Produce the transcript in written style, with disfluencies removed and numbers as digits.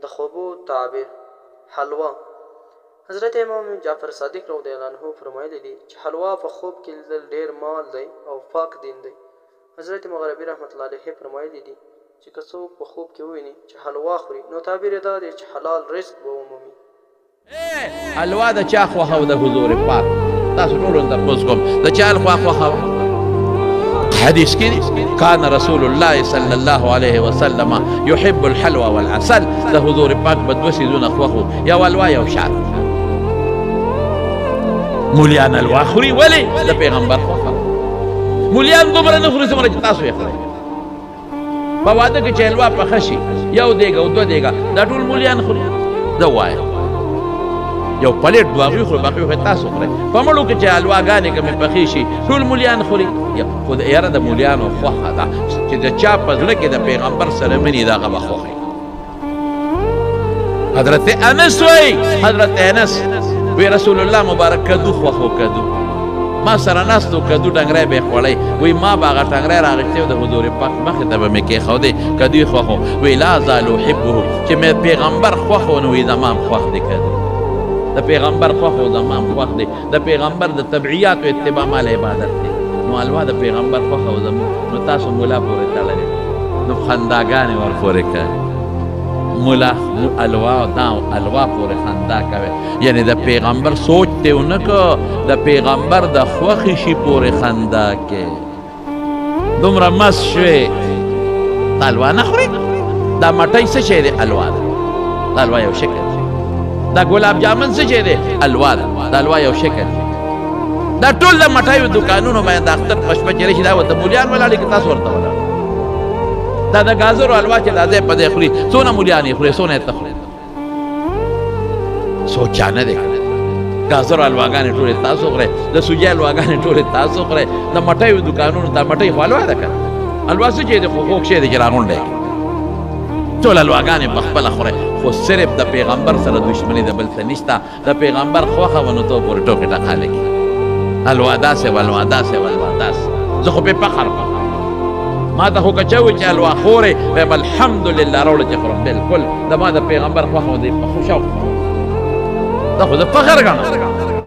د خوبو تعبیر حلوا. حضرت امام جعفر صادق رضی الله عنه فرمایلی دي چې حلوا په خوب کې لیدل ډېر مال دی او پاک دین دی. حضرت مغربي رحمت الله علیه فرمایلی دي چې که څوک په خوب کې وویني چې حلوا خوري نو تعبیر دا دی چې حلال رزق به ومومي. حلوا د چا خوښه او د حضور پاک؟ تاسو ټولو ته تپوس کوم د چا خوښه؟ حدیث کې کان رسول الله صلی الله علیه وسلم يحب الحلوى والعسل. د حضور پاک به دوه څیزونه خوښو، یو حلوا یو شات. مولیان حلوا خوري ولې؟ د پیغمبر خوښه. مولیان دومره نه خوري څومره چې تاسو یې خورئ. په واده کې چې حلوا پخه شي یو دیګ او دوه دیګه دا ټول مولیان خوري. زه وایم یو پلیټ دوه هغوی خوري باقي خو تاسو خورئ. په مړو کې چې حلواګانې کومې پخې شي ټول مولیان خوري. خو یاره د مولیانو خوښه ده چې د چا په زړه کې د پیغمبر سره مینې ده هغه به خوښوي. حضرت انس وایي حضرت انس وی رسول الله مبارک کدو خوښو. کدو ما سره ناست و کدو ډنګری به یې خوړی. وی ما به هغه ټنګری راغښتی و د حضور پاک مخې ته به مې کېښودی کدو یې خوښو. وی لا زالو احبه چې مې پیغمبر خوښ و نو وی زما هم خوښ دی کدو. د پیغمبر خوښ و زما هم خوښ دی. د پیغمبر د تبعیاتو اتباع مال عبادت دی. نو حلوا د پیغمبر خوښه و زموږ نو تاسو مولا پورې تړلې نو خنداګانې ورپورې کوي. مولا حلوا دا حلوا پورې خندا کوي یعنې د پیغمبر سوچ دې ونه که د پیغمبر د خوښې شي پورې خندا کې. دومره مست شوې دا حلوا نه خورې؟ دا مټۍ څه شی دی؟ حلوا ده. دا حلوا یو شکل دی. دا ګلاب جامن څه شی دی؟ حلوا ده. دا حلوا یو شکل دی. دا ټول د مټایو دکانونو باندې د اختر په شپه چې راشي دا ورته مولیان ولاړ دي که تاسو ورته ولاړ؟ دا د ګازرو حلوا چې دا ځای په ځای خوري څونه مولیان یې خوري څونه یې ته خورې؟ سوچا نه دی. ګازرو حلواګانې ټولې تاسو خورئ، د سوجي حلواګانې ټولې تاسو خورئ. د مټیو دکانونو دا مټۍ خو حلوا ده که نه؟ حلوا څه شی دی؟ خو خوږ شی دی چې راغونډی کړي. ټول حلواګانې په خپله خورئ خو صرف د پیغمبر سره دشمني د بل څه نشته. د پیغمبر خوښه و نو ته پورې ټوکې ټقالې کړي. حلوا داسې و حلوا داسې و حلوا داسې. زه خو پې فخر کوم. ما ته خو که چا ووایي چې حلوا خورې وایم الحمدلله راوړه چې خورم. بلکل زما د پیغمبر خوښه و دی په شوق. دا خو زه فخر ګڼم.